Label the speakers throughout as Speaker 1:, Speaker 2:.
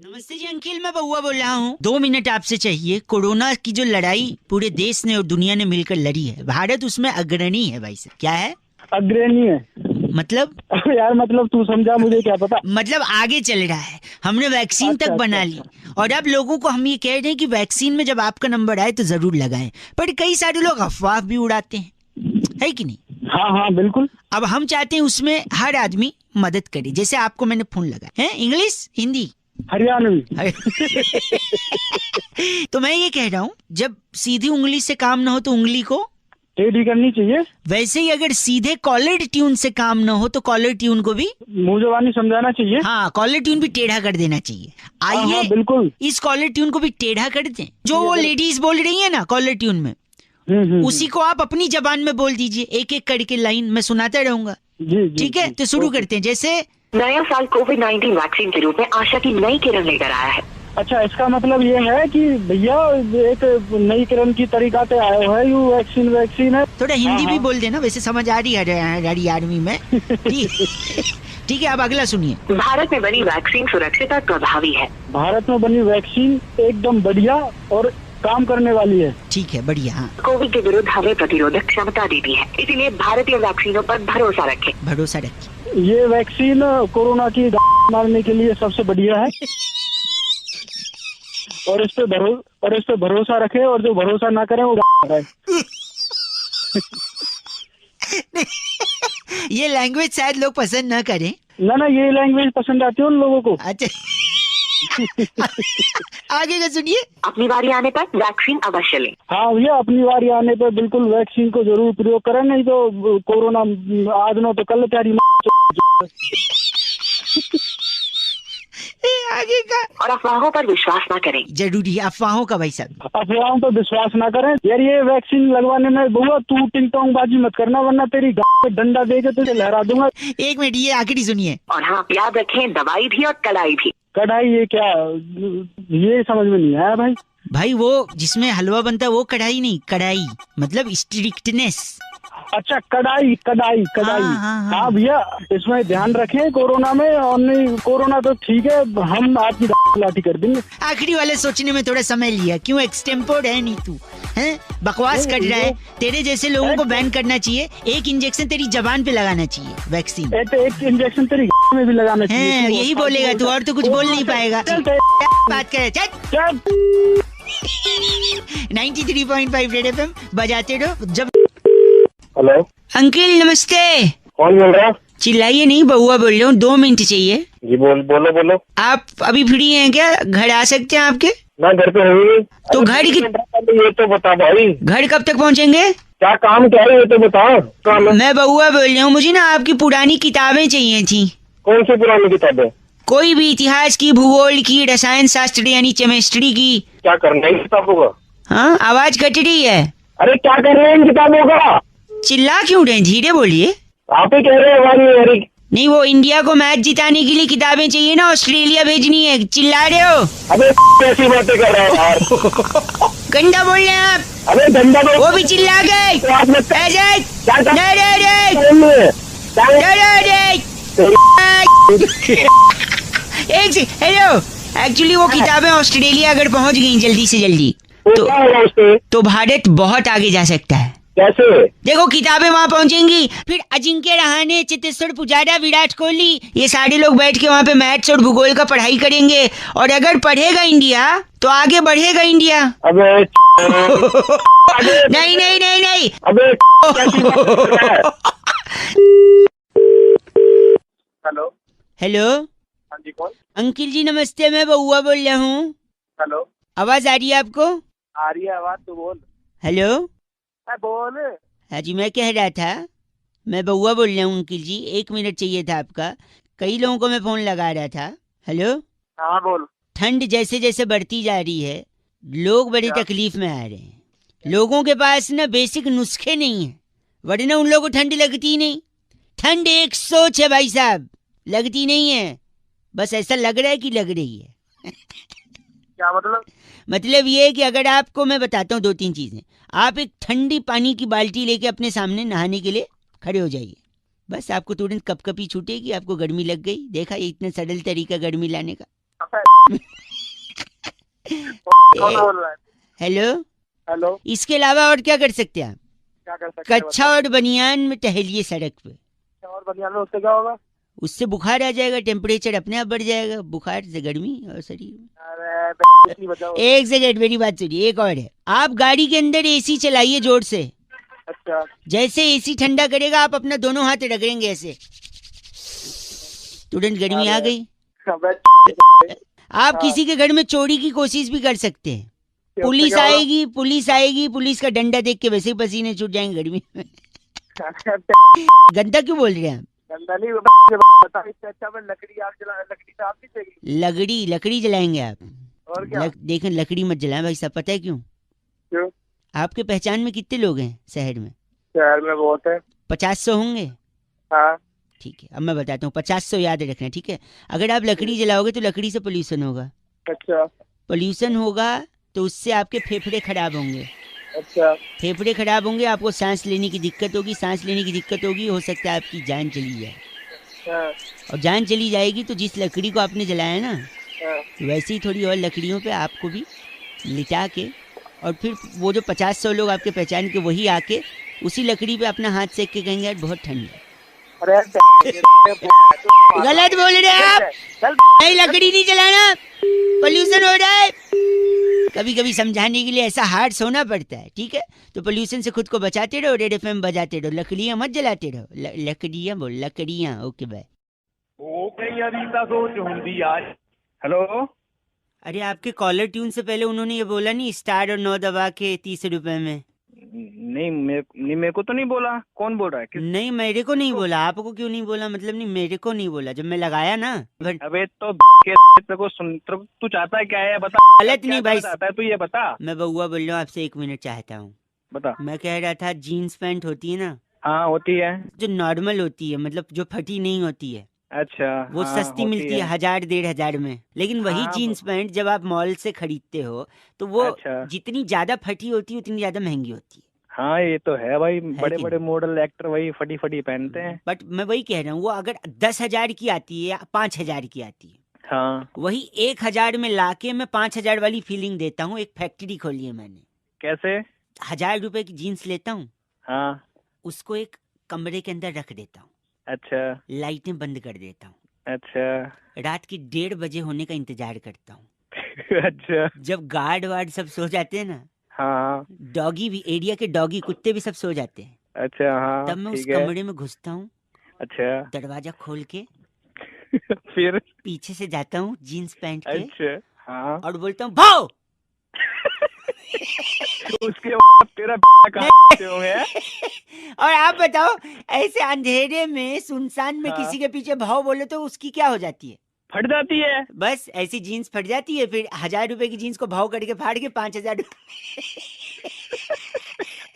Speaker 1: नमस्ते जी अंकिल, मैं बउआ बोल रहा हूँ। 2 मिनट आपसे चाहिए। कोरोना की जो लड़ाई पूरे देश ने और दुनिया ने मिलकर लड़ी है, भारत उसमें अग्रणी है भाई साहब। क्या है?
Speaker 2: अग्रणी है
Speaker 1: मतलब
Speaker 2: यार मतलब तू समझा, मुझे क्या पता।
Speaker 1: मतलब आगे चल रहा है। हमने वैक्सीन
Speaker 2: अच्छा,
Speaker 1: तक बना
Speaker 2: अच्छा,
Speaker 1: ली और अब लोगों को हम ये कह रहे हैं कि वैक्सीन में जब आपका नंबर आए तो जरूर लगाएं। पर कई सारे लोग अफवाह भी उड़ाते हैं, है कि नहीं?
Speaker 2: हाँ हाँ बिल्कुल।
Speaker 1: अब हम चाहते हैं उसमें हर आदमी मदद करे। जैसे आपको मैंने फोन लगाया है, इंग्लिश हिंदी
Speaker 2: हरियाणवी।
Speaker 1: तो मैं ये कह रहा हूँ, जब सीधी उंगली से काम ना हो तो उंगली को
Speaker 2: टेढ़ी करनी चाहिए।
Speaker 1: वैसे ही अगर सीधे कॉलर ट्यून से काम ना हो तो कॉलर ट्यून को भी
Speaker 2: मुंह जबानी समझाना चाहिए।
Speaker 1: हाँ, कॉलर ट्यून भी टेढ़ा कर देना चाहिए।
Speaker 2: हाँ,
Speaker 1: आइए
Speaker 2: बिल्कुल।
Speaker 1: इस कॉलर ट्यून को भी टेढ़ा कर दें। जो वो लेडीज बोल रही है ना कॉलर ट्यून में, उसी को आप अपनी जबान में बोल दीजिए, एक एक करके लाइन मैं सुनाता रहूंगा।
Speaker 2: जी जी
Speaker 1: ठीक है, तो शुरू करते हैं। जैसे
Speaker 3: नया साल कोविड-19 वैक्सीन के रूप में आशा की नई किरण लेकर आया है।
Speaker 2: अच्छा, इसका मतलब ये है कि भैया एक नई किरण की तरीका से आया है, यू वैक्सीन है।
Speaker 1: थोड़ा हिंदी भी बोल देना, वैसे समझ आ रही है हरियाणवी में। ठीक है, अब अगला सुनिए।
Speaker 3: भारत में बनी वैक्सीन सुरक्षित और प्रभावी है।
Speaker 2: भारत में बनी वैक्सीन एकदम बढ़िया और काम करने वाली है।
Speaker 1: ठीक है, बढ़िया। हाँ,
Speaker 3: कोविड के विरुद्ध हमें प्रतिरोधक क्षमता देती है, इसीलिए भारतीय वैक्सीनों पर भरोसा रखें।
Speaker 1: भरोसा रखिए।
Speaker 2: ये वैक्सीन कोरोना की मारने के लिए सबसे बढ़िया है और इस पे भरोसा रखे, और जो भरोसा ना करे वो है।
Speaker 1: ये लैंग्वेज शायद लोग पसंद ना करें।
Speaker 2: ना ये लैंग्वेज पसंद आती है उन लोगों को।
Speaker 1: अच्छा। आगे का सुनिए।
Speaker 3: अपनी बारी आने पर वैक्सीन अवश्य लें।
Speaker 2: हाँ भैया, अपनी बारी आने पर बिल्कुल वैक्सीन को जरूर प्रयोग करें, नहीं तो कोरोना आज न तो कल प्यारी।
Speaker 1: आगे का।
Speaker 3: और अफवाहों पर विश्वास न करें।
Speaker 1: जरूरी है अफवाहों का भाई साहब।
Speaker 2: अफवाहों पर विश्वास ना करें। यार ये वैक्सीन लगवाने में बुआ तू टिंग टोंग बाजी मत करना, वरना तेरी गाँव में डंडा दे के तुझे लहरा दूंगा।
Speaker 1: एक मिनट, ये आखिरी सुनिए।
Speaker 3: और हाँ, याद रखें, दवाई भी और कड़ाई भी।
Speaker 2: कढ़ाई ये क्या, ये समझ में नहीं आया भाई।
Speaker 1: भाई वो जिसमें हलवा बनता है वो कढ़ाई नहीं, कढ़ाई मतलब स्ट्रिक्टनेस।
Speaker 2: अच्छा, कढ़ाई।
Speaker 1: हाँ।
Speaker 2: हाँ भैया, इसमें ध्यान रखें कोरोना में। और नहीं, कोरोना तो ठीक है, हम आपकी लाठी कर देंगे।
Speaker 1: आखिरी वाले सोचने में थोड़ा समय लिया, क्यों? एक्सटेम्पोर्ड है नहीं तू, हैं? बकवास कर रहा है। तेरे जैसे लोगों को बैन करना चाहिए। एक इंजेक्शन तेरी जबान पे लगाना चाहिए वैक्सीन।
Speaker 2: एक इंजेक्शन तेरी में भी लगाना चाहिए।
Speaker 1: हैं, यही बोलेगा तू, और तो कुछ बोल नहीं पाएगा। बात करे। चल 93.5 रेड एफएम बजाते रहो। जब
Speaker 2: हेलो
Speaker 1: अंकिल नमस्ते।
Speaker 2: कौन बोल रहा?
Speaker 1: चिल्लाइए नहीं, बउआ बोल रहा हूँ। 2 मिनट चाहिए।
Speaker 2: जी बोलो।
Speaker 1: आप अभी फ्री हैं क्या? घर आ सकते हैं आपके?
Speaker 2: मैं घर पे हूँ।
Speaker 1: तो घर की
Speaker 2: ये तो बता भाई,
Speaker 1: घर कब तक पहुँचेंगे?
Speaker 2: क्या काम क्या है ये तो बता।
Speaker 1: मैं बउआ बोल रहा हूँ, मुझे ना आपकी पुरानी किताबें चाहिए थी।
Speaker 2: कौन सी पुरानी किताबें?
Speaker 1: कोई भी, इतिहास की, भूगोल की, रसायन शास्त्र यानी केमिस्ट्री की।
Speaker 2: क्या करना है इन किताबों का?
Speaker 1: हाँ, आवाज कट रही है।
Speaker 2: अरे क्या कर रहे हैं इन किताबों का?
Speaker 1: चिल्ला क्यों रहे हैं? धीरे बोलिए।
Speaker 2: आप ही कह रहे हैं, आवाज नहीं आ रही।
Speaker 1: नहीं, वो इंडिया को मैच जिताने के लिए किताबें चाहिए ना, ऑस्ट्रेलिया भेजनी है। चिल्ला रहे हो?
Speaker 2: अबे कैसी बातें कर रहे हो यार?
Speaker 1: गंदा बोल रहे हैं आप।
Speaker 2: अबे धंधा तो
Speaker 1: वो भी चिल्ला गए। एक से हेलो। एक्चुअली वो किताबें ऑस्ट्रेलिया अगर पहुंच गई जल्दी से जल्दी तो भारत बहुत आगे जा सकता है।
Speaker 2: कैसे?
Speaker 1: देखो, किताबें वहाँ पहुंचेंगी, फिर अजिंक्य रहाणे, चेतेश्वर पुजारा, विराट कोहली, ये सारे लोग बैठ के वहाँ पे मैथ्स और भूगोल का पढ़ाई करेंगे। और अगर पढ़ेगा इंडिया तो आगे बढ़ेगा इंडिया।
Speaker 2: अबे
Speaker 1: नहीं।
Speaker 2: अबे हेलो।
Speaker 1: हेलो।
Speaker 2: हाँ जी, कौन?
Speaker 1: अंकिल जी नमस्ते, मैं बउआ बोल रहा हूँ।
Speaker 2: हेलो।
Speaker 1: आवाज आ रही है आपको?
Speaker 2: आ रही है आवाज, तो बोल।
Speaker 1: हेलो।
Speaker 2: बोल।
Speaker 1: हाँ जी, मैं कह रहा था, मैं बउआ बोल रहा हूँ अंकिल जी। 1 मिनट चाहिए था आपका। कई लोगों को मैं फोन लगा रहा था। हेलो।
Speaker 2: हाँ बोल।
Speaker 1: ठंड जैसे जैसे बढ़ती जा रही है, लोग बड़ी तकलीफ में आ रहे हैं। लोगों के पास ना बेसिक नुस्खे नहीं है, वरना उन लोगों को ठंड लगती नहीं। ठंड एक सोच है भाई साहब, लगती नहीं है। बस ऐसा लग रहा है कि लग रही है।
Speaker 2: क्या मतलब?
Speaker 1: मतलब ये है कि अगर आपको मैं बताता हूँ 2-3 चीजें, आप एक ठंडी पानी की बाल्टी लेके अपने सामने नहाने के लिए खड़े हो जाइए। बस आपको तुरंत कपकपी छूटेगी, आपको गर्मी लग गई। देखा, ये इतना सरल तरीका गर्मी लाने का।
Speaker 2: कौन बोल रहा है?
Speaker 1: हेलो,
Speaker 2: हेलो,
Speaker 1: इसके अलावा और क्या कर सकते हैं आप?
Speaker 2: क्या कर सकते हैं?
Speaker 1: कच्छा और बनियान में टहलिए सड़क पे,
Speaker 2: बताओ। और बनियान में उससे क्या होगा?
Speaker 1: उससे बुखार आ जाएगा, टेम्परेचर अपने आप बढ़ जाएगा, बुखार से गर्मी और शरीर में।
Speaker 2: अरे नहीं बचाओ।
Speaker 1: एक सेकेंड, मेरी बात सुनिए, एक और है। आप गाड़ी के अंदर एसी चलाइए जोर से।
Speaker 2: अच्छा,
Speaker 1: जैसे एसी ठंडा करेगा आप अपना दोनों हाथ रगड़ेंगे ऐसे, तुरंत गर्मी आ गई। आप किसी के घर में चोरी की कोशिश भी कर सकते हैं, पुलिस आएगी, पुलिस का डंडा देख के वैसे ही पसीने छूट जाएंगे गर्मी में। गंदा क्यों बोल रहे हैं आप?
Speaker 2: गंदा नहीं बता, इससे अच्छा मैं लकड़ी आग जला, लकड़ी साफ नहीं चाहिए।
Speaker 1: लकड़ी जलाएंगे आप?
Speaker 2: और क्या?
Speaker 1: देखें, लकड़ी मत जलाएं भाई साहब, पता है क्यों?
Speaker 2: क्यों?
Speaker 1: आपके पहचान में कितने लोग हैं शहर में?
Speaker 2: शहर में बहुत है।
Speaker 1: 50-100 होंगे।
Speaker 2: हाँ,
Speaker 1: ठीक है, अब मैं बताता हूँ, 50-100 याद रखना, ठीक है? अगर आप लकड़ी जलाओगे तो लकड़ी से पोल्यूशन होगा।
Speaker 2: अच्छा
Speaker 1: पोल्यूशन होगा तो उससे आपके फेफड़े खराब होंगे।
Speaker 2: अच्छा।
Speaker 1: फेफड़े खराब होंगे, आपको सांस लेने की दिक्कत होगी, सांस लेने की दिक्कत होगी, हो सकता है आपकी जान चली जाए।
Speaker 2: हाँ,
Speaker 1: और जान चली जाएगी तो जिस लकड़ी को आपने जलाया ना,
Speaker 2: हाँ,
Speaker 1: वैसे ही थोड़ी और लकड़ियों पे आपको भी लिटा के, और फिर वो जो 50-100 लोग आपके पहचान के, वही आके उसी लकड़ी पे अपना हाथ सेक के कहेंगे यार बहुत ठंड है।
Speaker 2: अरे
Speaker 1: गलत बोल रहे हैं आप, नहीं लकड़ी नहीं जलाना, पोल्यूशन हो रहा है। कभी कभी समझाने के लिए ऐसा हार्ड होना पड़ता है, ठीक है? तो पोल्यूशन से खुद को बचाते रहो, रेड एफएम बजाते रहो, लकड़ियां मत जलाते रहो। लकड़ियां बोल, लकड़ियां। Okay bye.
Speaker 2: हेलो,
Speaker 1: अरे आपके कॉलर ट्यून से पहले उन्होंने ये बोला नहीं, स्टार और 9 दबा के 30 रुपए में?
Speaker 2: नहीं मेरे को तो नहीं बोला। कौन बोल रहा है?
Speaker 1: नहीं मेरे को नहीं बोला, आपको क्यों नहीं बोला? मतलब नहीं, मेरे को नहीं बोला जब मैं लगाया ना।
Speaker 2: अबे तो तेरे को सुन, तू चाहता है क्या है बता।
Speaker 1: गलत नहीं भाई,
Speaker 2: चाहता है तू ये बता।
Speaker 1: मैं बउआ बोल रहा हूँ आपसे, 1 मिनट चाहता हूँ।
Speaker 2: बता।
Speaker 1: मैं कह रहा था जीन्स पैंट होती है ना,
Speaker 2: हाँ होती है।
Speaker 1: जो नॉर्मल होती है, मतलब जो फटी नहीं होती है,
Speaker 2: अच्छा,
Speaker 1: वो
Speaker 2: हाँ,
Speaker 1: सस्ती मिलती है 1000-1500 में। लेकिन वही
Speaker 2: हाँ,
Speaker 1: जीन्स पैंट जब आप मॉल से खरीदते हो तो वो
Speaker 2: अच्छा।
Speaker 1: जितनी ज्यादा फटी होती है उतनी ज्यादा महंगी होती है।
Speaker 2: हाँ ये तो है भाई, बड़े
Speaker 1: कि
Speaker 2: बड़े मॉडल एक्टर वही फटी फटी पहनते हैं।
Speaker 1: बट मैं वही कह रहा हूँ, वो अगर 10,000 की आती है या 5,000 की आती है,
Speaker 2: हाँ,
Speaker 1: वही 1,000 में लाके मैं 5,000 वाली फीलिंग देता हूँ। एक फैक्ट्री खोली है मैंने,
Speaker 2: कैसे?
Speaker 1: 1,000 रुपए की जीन्स लेता हूँ,
Speaker 2: हाँ,
Speaker 1: उसको एक कमरे के अंदर रख देता हूँ,
Speaker 2: अच्छा
Speaker 1: लाइटें बंद कर देता हूँ,
Speaker 2: अच्छा।
Speaker 1: रात के 1:30 बजे होने का इंतजार करता हूँ।
Speaker 2: अच्छा,
Speaker 1: जब गार्ड वार्ड सब सो जाते हैं ना,
Speaker 2: हाँ,
Speaker 1: डॉगी भी, एरिया के डॉगी कुत्ते भी सब सो जाते हैं,
Speaker 2: अच्छा, हाँ,
Speaker 1: तब मैं उस
Speaker 2: ठीक है।
Speaker 1: कमरे में घुसता हूँ,
Speaker 2: अच्छा।
Speaker 1: दरवाजा खोल के
Speaker 2: फिर?
Speaker 1: पीछे से जाता हूँ जीन्स पैंट के,
Speaker 2: अच्छा, हाँ।
Speaker 1: और बोलता हूँ भाओ।
Speaker 2: उसके बाद तेरा कहाँ से होंगे?
Speaker 1: और आप बताओ, ऐसे अंधेरे में सुनसान में
Speaker 2: हाँ।
Speaker 1: किसी के पीछे भाव बोले तो उसकी क्या हो जाती है?
Speaker 2: फट जाती है।
Speaker 1: बस ऐसी जीन्स फट जाती है, फिर 1,000 रुपए की जीन्स को भाव करके फाड़ के 5,000।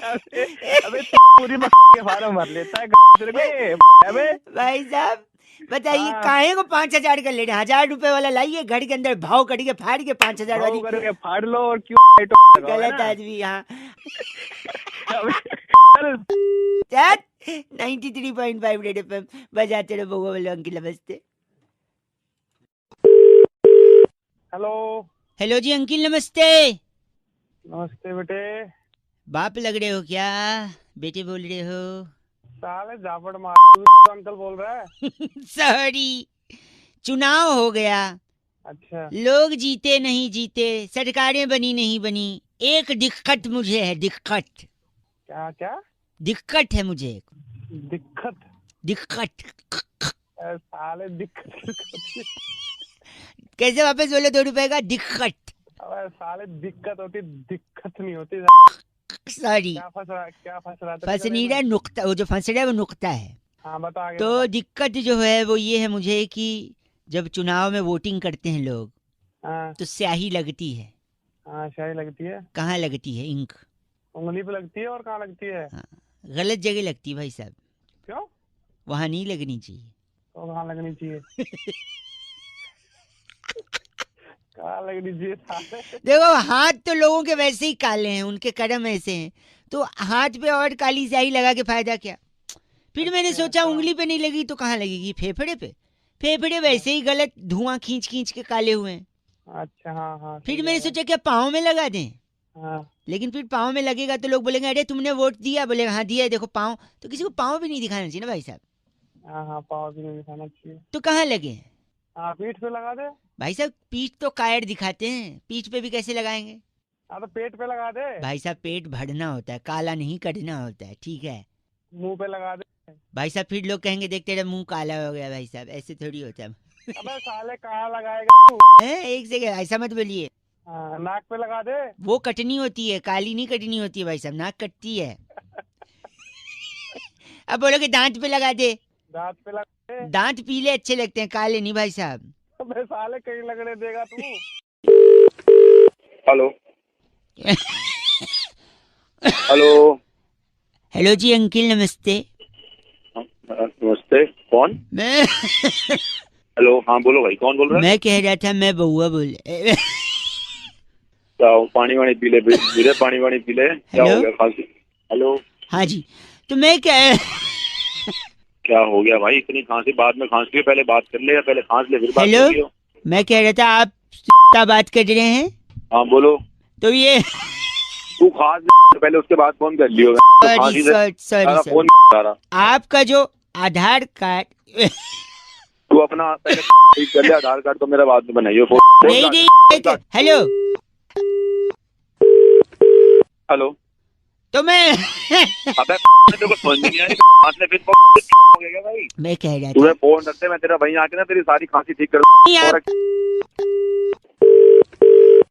Speaker 2: अबे पूरी के फार्म भर लेता है तेरे को ये। अबे
Speaker 1: भाई साहब बताइए,
Speaker 2: हाँ।
Speaker 1: काहे को 5,000 का ले रहे? 1,000 रुपए वाला लाइए, घर के अंदर भाव करके फाड़ के 5,000 वाली।
Speaker 2: करके फाड़ लो और क्यों
Speaker 1: गलत आदमी यहाँ।
Speaker 2: चल
Speaker 1: 93.5 रेड एफएम बजाते रहो, बउआ बोलो अंकिल नमस्ते।
Speaker 2: हेलो।
Speaker 1: हेलो जी अंकिल नमस्ते।
Speaker 2: नमस्ते बेटे।
Speaker 1: बाप लग रहे हो क्या? बेटे बोल रहे हो?
Speaker 2: साले झापड़ मार अंकल बोल रहा है।
Speaker 1: सॉरी, चुनाव हो गया,
Speaker 2: अच्छा,
Speaker 1: लोग जीते नहीं जीते, सरकारें बनी नहीं बनी, एक दिक्कत मुझे है, दिक्कत।
Speaker 2: क्या क्या
Speaker 1: दिक्कत है मुझे एक,
Speaker 2: दिक्कत?
Speaker 1: दिक्कत।
Speaker 2: साले दिक्कत
Speaker 1: कैसे वापस बोले 2 रुपए का? दिक्कत।
Speaker 2: अबे साले दिक्कत होती, दिक्कत नहीं होती।
Speaker 1: सॉरी,
Speaker 2: क्या फंस रहा
Speaker 1: फंस नहीं रहा, नुक्ता, वो जो फंस रहा है वो नुक्ता है।
Speaker 2: हाँ बता आगे।
Speaker 1: तो दिक्कत जो है वो ये है मुझे कि जब चुनाव में वोटिंग करते हैं लोग,
Speaker 2: हाँ
Speaker 1: तो स्याही लगती है।
Speaker 2: हाँ, शाही लगती है।
Speaker 1: कहाँ लगती है? इंक
Speaker 2: उंगली पे लगती है। और कहाँ लगती है?
Speaker 1: हाँ, गलत जगह लगती है भाई साहब,
Speaker 2: क्यों?
Speaker 1: वहां नहीं लगनी चाहिए।
Speaker 2: तो कहाँ लगनी चाहिए? कहाँ लगनी चाहिए साले?
Speaker 1: देखो, हाथ तो लोगों के वैसे ही काले हैं, उनके कर्म ऐसे हैं, तो हाथ पे और काली स्याही लगा के फायदा क्या? फिर मैंने सोचा उंगली पे नहीं लगी तो कहाँ लगेगी? फेफड़े पे। फेफड़े वैसे ही गलत, धुआं खींच खींच के काले हुए हैं।
Speaker 2: अच्छा हाँ हाँ
Speaker 1: फिर
Speaker 2: ठीक
Speaker 1: मैंने
Speaker 2: है।
Speaker 1: सोचा क्या पाँव में लगा दें,
Speaker 2: हाँ
Speaker 1: लेकिन फिर पाँव में लगेगा तो लोग बोलेंगे अरे तुमने वोट दिया, बोलेगा हाँ दिया है, देखो पाँव, तो किसी को पाँव भी नहीं दिखाना चाहिए ना भाई साहब।
Speaker 2: हाँ हाँ, पाँव भी नहीं दिखाना चाहिए।
Speaker 1: तो कहाँ लगे
Speaker 2: हाँ पीठ पे लगा दे।
Speaker 1: भाई साहब? पीठ तो कायर दिखाते हैं, पीठ पे भी कैसे लगाएंगे
Speaker 2: हाँ तो पेट पे लगा दे।
Speaker 1: भाई साहब? पेट भरना होता है, काला नहीं करना होता है, ठीक है
Speaker 2: मुंह पे लगा दे।
Speaker 1: भाई साहब? फिर लोग कहेंगे देखते रहे मुंह काला हो गया, भाई साहब ऐसे थोड़ी होता है।
Speaker 2: अबे साले कहाँ लगाएगा तू?
Speaker 1: एक सेकंड, ऐसा मत बोलिए,
Speaker 2: हाँ, नाक पे लगा दे।
Speaker 1: वो कटनी होती है, काली नहीं कटनी होती है भाई साहब, नाक कटती है। अब बोलोगे दांत पे लगा दे,
Speaker 2: दांत पे लगा दे।
Speaker 1: दांत पीले अच्छे लगते हैं, काले नहीं भाई साहब।
Speaker 2: अबे साले कहीं लगने देगा तू?
Speaker 4: Hello hello.
Speaker 1: हेलो जी अंकिल नमस्ते।
Speaker 4: नमस्ते, कौन?
Speaker 1: मैं
Speaker 4: हेलो, हाँ बोलो भाई, कौन बोल रहा है?
Speaker 1: मैं कह रहा था, मैं बउआ बोल
Speaker 4: क्या हो, पानी वानी पी ले, धीरे पानी वानी पी ले, क्या
Speaker 1: हेलो?
Speaker 4: हो गया खांसी? हेलो,
Speaker 1: हाँ जी, तो मैं क्या
Speaker 4: क्या हो गया भाई, इतनी खांसी? बाद में खांसी, पहले बात कर ले, या पहले खांस ले फिर बात
Speaker 1: हेलो?
Speaker 4: करियो।
Speaker 1: मैं कह रहा था आप बात कर रहे हैं,
Speaker 4: हाँ बोलो।
Speaker 1: तो ये
Speaker 4: तू खांस ले, पहले उसके बाद फोन कर लियो।
Speaker 1: सॉरी
Speaker 4: सारा
Speaker 1: सॉरी,
Speaker 4: फोन सारा
Speaker 1: आपका जो आधार कार्ड
Speaker 4: तू अपना पहले ठीक कर ले, आधार कार्ड तो मेरा बाद में बनाइयो।
Speaker 1: नहीं नहीं, हेलो
Speaker 4: हेलो,
Speaker 1: तो मैं
Speaker 4: अबे तेरे को समझ में नहीं आ रही, खांस ले फिर हो गया क्या भाई?
Speaker 1: मैं कह रहा
Speaker 4: तुम्हें
Speaker 1: था
Speaker 4: फोन रखते, मैं तेरा भाई आके ना तेरी सारी खांसी ठीक कर
Speaker 1: नहीं, आप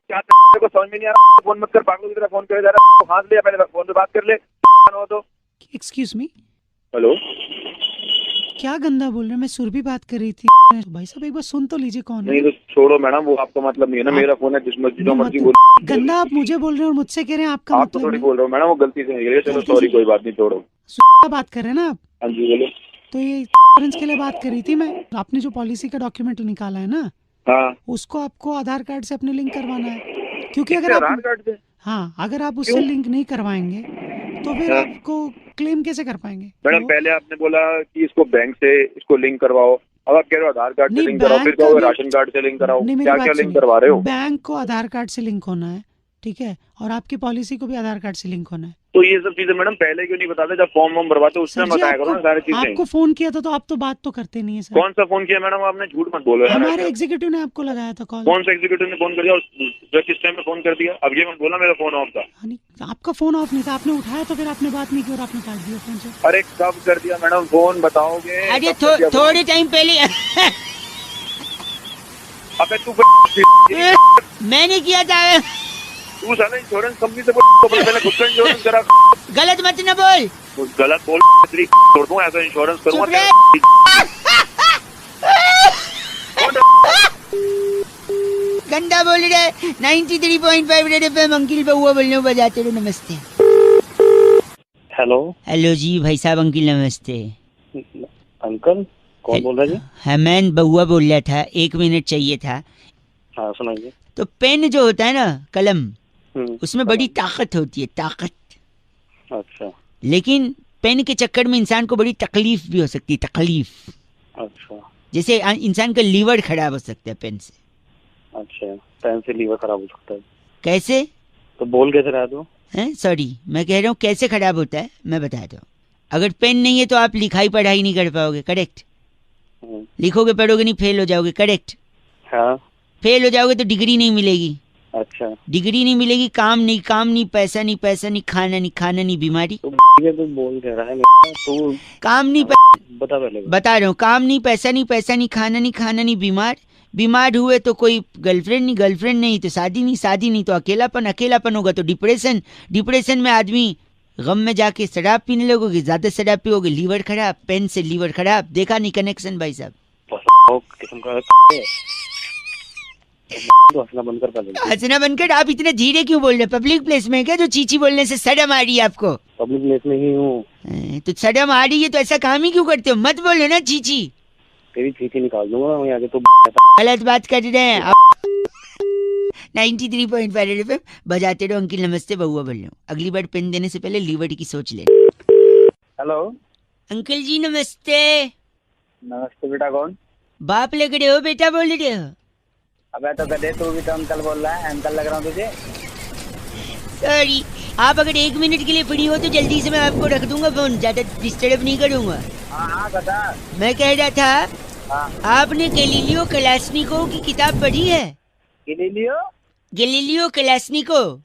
Speaker 4: क्या तेरे को समझ में नहीं आ रहा? फोन मत कर, पागलों की तरह फोन करे जा रहा है। खांस लिया, पहले फोन पे बात कर ले। हो तो
Speaker 5: एक्सक्यूज मी,
Speaker 4: हेलो,
Speaker 5: क्या गंदा बोल रहे हैं? मैं सुरभि बात कर रही थी। भाई साहब एक बार सुन तो लीजिए कौन
Speaker 4: नहीं
Speaker 5: है।
Speaker 4: तो छोड़ो मैडम, वो आपका मतलब नहीं है ना, मेरा फोन है, जिस मर्जी जो मर्जी बोल।
Speaker 5: गंदा आप मुझे बोल रहे हैं और मुझसे कह रहे हैं आपका
Speaker 4: आप तो
Speaker 5: मतलब
Speaker 4: थोड़ी
Speaker 5: नहीं।
Speaker 4: बोल रहे हो मैडम, वो गलती से निकल गया, चलो
Speaker 5: गलती
Speaker 4: सॉरी,
Speaker 5: से-
Speaker 4: कोई बात नहीं, छोड़ो।
Speaker 5: बात कर रहे हैं ना आप?
Speaker 4: हाँ जी बोलो।
Speaker 5: तो ये इंश्योरेंस के लिए बात कर रही थी मैं। आपने जो पॉलिसी का डॉक्यूमेंट निकाला है ना,
Speaker 4: हाँ,
Speaker 5: उसको आपको आधार कार्ड से अपने लिंक करवाना है, क्योंकि
Speaker 4: किससे?
Speaker 5: अगर
Speaker 4: आधार
Speaker 5: आप
Speaker 4: कार्ड से?
Speaker 5: हाँ अगर आप उससे
Speaker 4: क्यों?
Speaker 5: लिंक नहीं करवाएंगे तो फिर
Speaker 4: हाँ।
Speaker 5: आपको क्लेम कैसे कर पाएंगे?
Speaker 4: मैडम
Speaker 5: तो-
Speaker 4: पहले आपने बोला कि इसको बैंक से इसको लिंक करवाओ, अब आप कह रहे हो आधार कार्ड से
Speaker 5: नहीं,
Speaker 4: लिंक कराओ, फिर
Speaker 5: बैंक
Speaker 4: कहोगे
Speaker 5: का भी-
Speaker 4: राशन कार्ड से लिंक कराओ।
Speaker 5: नहीं, मेरी
Speaker 4: क्या
Speaker 5: बात
Speaker 4: क्या लिंक
Speaker 5: सुनिए।
Speaker 4: करवा रहे हो?
Speaker 5: बैंक को आधार कार्ड से लिंक होना है, ठीक है, और आपकी पॉलिसी को भी आधार कार्ड से लिंक होना है।
Speaker 4: तो ये सब चीजें मैडम पहले क्यों नहीं बताते? जब फॉर्म वॉर्म भरवाते उस
Speaker 5: सर
Speaker 4: समय
Speaker 5: जी,
Speaker 4: बताया करो ना सारी चीजें।
Speaker 5: आपको फोन किया था तो आप तो बात तो करते नहीं है सर।
Speaker 4: कौन सा फोन किया मैडम आपने? झूठ मत बोलो यार।
Speaker 5: हमारे एग्जीक्यूटिव ने आपको लगाया था कॉल।
Speaker 4: कौन सा एग्जीक्यूटिव ने फोन कर दिया और जो किस टाइम में फोन कर दिया? अब ये मत बोला मेरा फोन ऑफ था।
Speaker 5: हाँ, नहीं, आपका फोन ऑफ नहीं था, आपने उठाया तो फिर आपने बात नहीं की और आपने काट दिया फोन से।
Speaker 4: अरे कब कर दिया मैडम फोन, बताओगे?
Speaker 1: अरे
Speaker 4: कब कर दिया फोन?
Speaker 1: थोड़े टाइम पहले
Speaker 4: अबे तू
Speaker 1: मैंने किया था।
Speaker 4: तू साला इंश्योरेंस कंपनी से बोल, तो पहले खुद का इंश्योरेंस करा।
Speaker 1: गलत मत न बोल,
Speaker 4: कुछ गलत बोल तेरी छोड़ दूं, ऐसा इंश्योरेंस करूंगा
Speaker 1: चुप रहे। गंदा बोल रहे। 93.5 रेड एफएम, अंकिल बउआ बोल रहे हो, बजाते रहो। नमस्ते।
Speaker 6: हेलो
Speaker 1: हेलो जी भाई साहब, अंकिल नमस्ते।
Speaker 6: अंकल, कौन बोल रहा है जी?
Speaker 1: हाँ मैं बउआ बोल रहा था, 1 मिनट चाहिए था।
Speaker 6: हाँ सुनाइए।
Speaker 1: तो पेन जो होता है ना, कलम,
Speaker 6: हम्म,
Speaker 1: उसमें बड़ी ताकत होती है, ताकत।
Speaker 6: अच्छा
Speaker 1: लेकिन पेन के चक्कर में इंसान को बड़ी तकलीफ भी हो सकती है, तकलीफ।
Speaker 6: अच्छा
Speaker 1: जैसे इंसान का लीवर खराब हो सकता है पेन से।
Speaker 6: अच्छा, पेन से लीवर खराब हो सकता है?
Speaker 1: कैसे?
Speaker 6: तो बोल कैसे रहा तू?
Speaker 1: हैं? सॉरी, मैं कह रहा हूँ कैसे खराब होता है, मैं बताता हूँ। अगर पेन नहीं है तो आप लिखाई पढ़ाई नहीं कर पाओगे, करेक्ट? लिखोगे पढ़ोगे नहीं, फेल हो जाओगे, करेक्ट?
Speaker 6: हाँ
Speaker 1: फेल हो जाओगे तो डिग्री नहीं मिलेगी,
Speaker 6: अच्छा।
Speaker 1: डिग्री नहीं मिलेगी, काम नहीं, काम नहीं, पैसा नहीं, पैसा नहीं, खाना नहीं, खाना नहीं, बीमारी।
Speaker 6: तो ये तो बोल क्या रहा है? तू
Speaker 1: काम नहीं,
Speaker 6: बता पहले।
Speaker 1: बता रहा हूँ, काम नहीं, पैसा नहीं, पैसा नहीं, खाना नहीं, खाना नहीं, बीमार, बीमार हुए तो कोई गर्लफ्रेंड नहीं, गर्लफ्रेंड नहीं तो शादी नहीं, शादी नहीं तो अकेलापन, अकेलापन होगा तो डिप्रेशन, डिप्रेशन में आदमी गम में जाके शराब पीने लगोगे, ज्यादा शराब पियोगे, लीवर खराब, पेन से लीवर खराब। देखा नहीं कनेक्शन भाई साहब?
Speaker 6: किस्म का तो हंसना बंद कर पहले।
Speaker 1: हंसना बनकर आप इतने धीरे क्यों बोल रहे हैं? पब्लिक प्लेस में है क्या जो चीची बोलने से शर्म आ रही है आपको?
Speaker 6: पब्लिक प्लेस में ही हूँ।
Speaker 1: तो शर्म आ रही है तो ऐसा काम ही क्यों करते हो? मत बोलो ना चीची,
Speaker 6: तेरी चीची निकाल दूंगा मैं आगे। तो
Speaker 1: गलत बात कर रहे हैं आप। 93.5 रेड एफएम बजाते रहो। अंकिल नमस्ते, बउआ बोल रहा हूँ। अगली बार पेन देने से पहले लीवर की सोच ले।
Speaker 2: हेलो
Speaker 1: अंकल जी नमस्ते।
Speaker 2: नमस्ते बेटा, कौन?
Speaker 1: बाप लग रहे हो बेटा बोल रहे हो?
Speaker 6: अबे तो गधे, तू भी तो अंकल बोल रहा है, अंकल लग रहा हूँ तुझे।
Speaker 1: सॉरी, आप अगर 1 मिनट के लिए फ्री हो तो जल्दी से मैं आपको रख दूंगा फोन, ज्यादा डिस्टर्ब नहीं करूंगा।
Speaker 6: हाँ बता।
Speaker 1: मैं कह रहा था,
Speaker 6: हाँ।
Speaker 1: आपने गैलीलियो कलाश्निकोव की किताब पढ़ी है? Galileo Kalashnikov?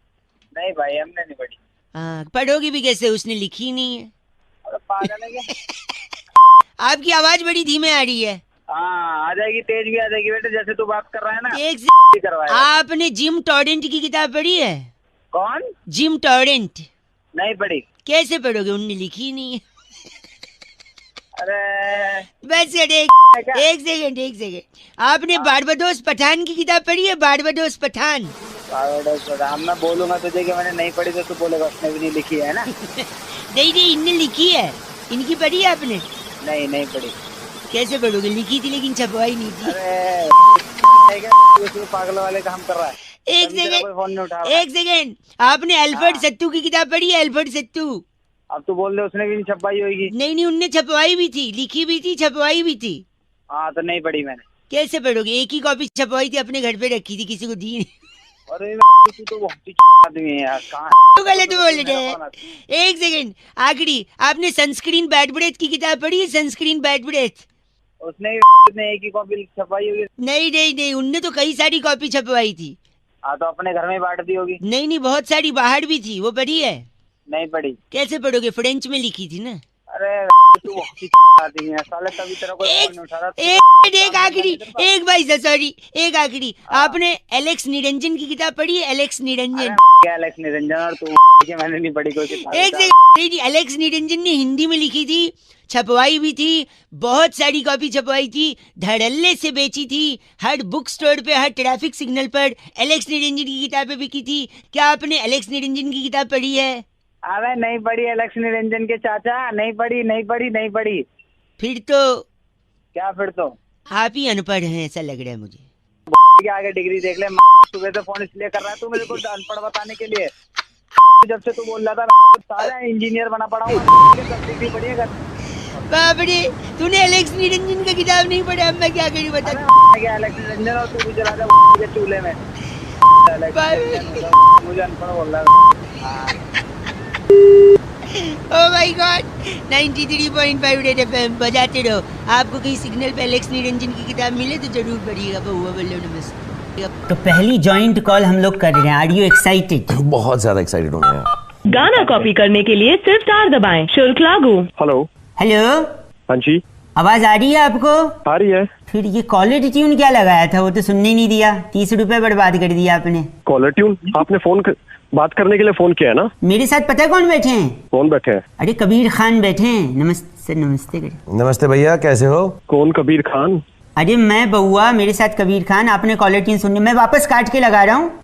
Speaker 6: नहीं भाई, हमने नहीं पढ़ी।
Speaker 1: हाँ, पढ़ोगी भी कैसे, उसने लिखी ही नहीं है।
Speaker 6: अरे पागल है क्या?
Speaker 1: आपकी आवाज बड़ी धीमे आ रही है।
Speaker 6: हाँ, आ जाएगी, तेज भी आ जाएगी बेटे, जैसे तू बात कर रहा है ना।
Speaker 1: एक
Speaker 6: ही करवाया।
Speaker 1: आपने जिम टॉरेंट की किताब पढ़ी है?
Speaker 6: कौन?
Speaker 1: Gym torrent?
Speaker 6: नहीं पढ़ी।
Speaker 1: कैसे पढ़ोगे, उनने लिखी ही नहीं है।
Speaker 6: अरे
Speaker 1: बस एक सेकंड, आपने बारबाडोस पठान की किताब पढ़ी है? बारबाडोस पठान?
Speaker 6: मैं बोलूंगा तुझे कि मैंने नहीं पढ़ी तो तू बोलेगा उसने भी नहीं लिखी है ना।
Speaker 1: नहीं, इनने लिखी है। इनकी पढ़ी है आपने?
Speaker 6: नहीं पढ़ी।
Speaker 1: कैसे पढ़ोगे, लिखी थी लेकिन छपवाई नहीं थी।
Speaker 6: अरे पागल वाले काम कर रहा है।
Speaker 1: एक सेकंड, आपने अल्फ्रेड सत्तू की किताब पढ़ी है? अल्फ्रेड सत्तू?
Speaker 6: अब तू बोल दे उसने भी नहीं छपवाई होगी।
Speaker 1: नहीं, उनने छपवाई भी थी, लिखी भी थी, छपवाई भी थी।
Speaker 6: हाँ तो नहीं पढ़ी मैंने।
Speaker 1: कैसे पढ़ोगे, एक ही कॉपी छपवाई थी, अपने घर पे रखी थी, किसी को दी नहीं।
Speaker 6: अरे तू तो बहुत ही आदमी है यार, कहाँ
Speaker 1: तो गलत बोल रहे हैं। एक सेकंड, आखिरी, आपने सनस्क्रीन बैड ब्रेथ की किताब पढ़ी है? Sunscreen bad breath?
Speaker 6: उसने एक ही कॉपी छपवाई होगी।
Speaker 1: नहीं, उनने तो कई सारी कॉपी छपवाई थी।
Speaker 6: हाँ तो अपने घर में बांट दी होगी।
Speaker 1: नहीं, बहुत सारी बाहर भी थी, वो पढ़ी है?
Speaker 6: नहीं पढ़ी।
Speaker 1: कैसे पढ़ोगे, फ्रेंच में लिखी थी ना।
Speaker 6: अरे तू बहुत ही आदमी है साले, तभी तेरा कोई फोन नहीं उठा रहा।
Speaker 1: एक आखिरी, एक भाई सॉरी, एक आखिरी, आपने एलेक्स निरंजन की किताब पढ़ी है? एलेक्स निरंजन?
Speaker 6: क्या एलेक्स निरंजन और तू? मैंने नहीं पढ़ी कोई किताब।
Speaker 1: एक सेकंड, एलेक्स निरंजन ने हिंदी में लिखी थी, छपवाई भी थी, बहुत सारी कॉपी छपवाई थी, धड़ल्ले से बेची थी, हर बुक स्टोर पे, हर ट्रैफिक सिग्नल पर एलेक्स निरंजन की किताबें बिकी थी। क्या आपने एलेक्स निरंजन की किताब पढ़ी है?
Speaker 6: अरे नहीं पढ़ी एलेक्स निरंजन के चाचा, नहीं पढ़ी।
Speaker 1: फिर तो
Speaker 6: क्या फिर तो?
Speaker 1: आप ही अनपढ़ हैं, ऐसा लग रहा है मुझे।
Speaker 6: के आगे डिग्री देख ले, सुबह से फोन इसलिए कर रहा है तू मेरे को अनपढ़ बताने के लिए। जब से तू बोल रहा था सारा इंजीनियर बना पड़ा हूँ।
Speaker 1: बाप रे, तूने एलेक्स निरंजन का किताब नहीं पढ़ा, अब मैं क्या करूँ बता।
Speaker 6: क्या एलेक्स निरंजन और तू भी चला जा चूल्हे में। मुझे अनपढ़ बोल रहा है।
Speaker 1: Oh my God, 93.5 red FM बजाते रहो। आपको कहीं सिग्नल पे एलेक्स निरंजन की किताब मिले तो जरूर पढ़िएगा। बहुआ बल्लो नमस्ते। तो पहली जॉइंट कॉल हम लोग कर रहे हैं, आर यू एक्साइटेड?
Speaker 7: बहुत ज्यादा एक्साइटेड हूँ मैं।
Speaker 8: गाना कॉपी करने के लिए सिर्फ स्टार दबाएं, शुल्क लागू।
Speaker 2: हेलो।
Speaker 6: हाँ जी,
Speaker 1: आवाज आ रही है आपको?
Speaker 2: आ रही है।
Speaker 1: फिर ये कॉलर ट्यून क्या लगाया था, वो तो सुनने नहीं दिया, 30 रुपए बर्बाद कर दिया आपने।
Speaker 2: Caller tune? आपने बात करने के लिए फोन किया है ना?
Speaker 1: मेरे साथ पता है कौन बैठे हैं?
Speaker 2: कौन बैठे हैं?
Speaker 1: अरे कबीर खान बैठे हैं। नमस्ते करें।
Speaker 7: नमस्ते भैया, कैसे हो?
Speaker 2: कौन कबीर खान?
Speaker 1: अरे मैं बउआ, मेरे साथ कबीर खान। आपने कॉलर ट्यून सुननी, मैं वापस काट के लगा रहा हूँ।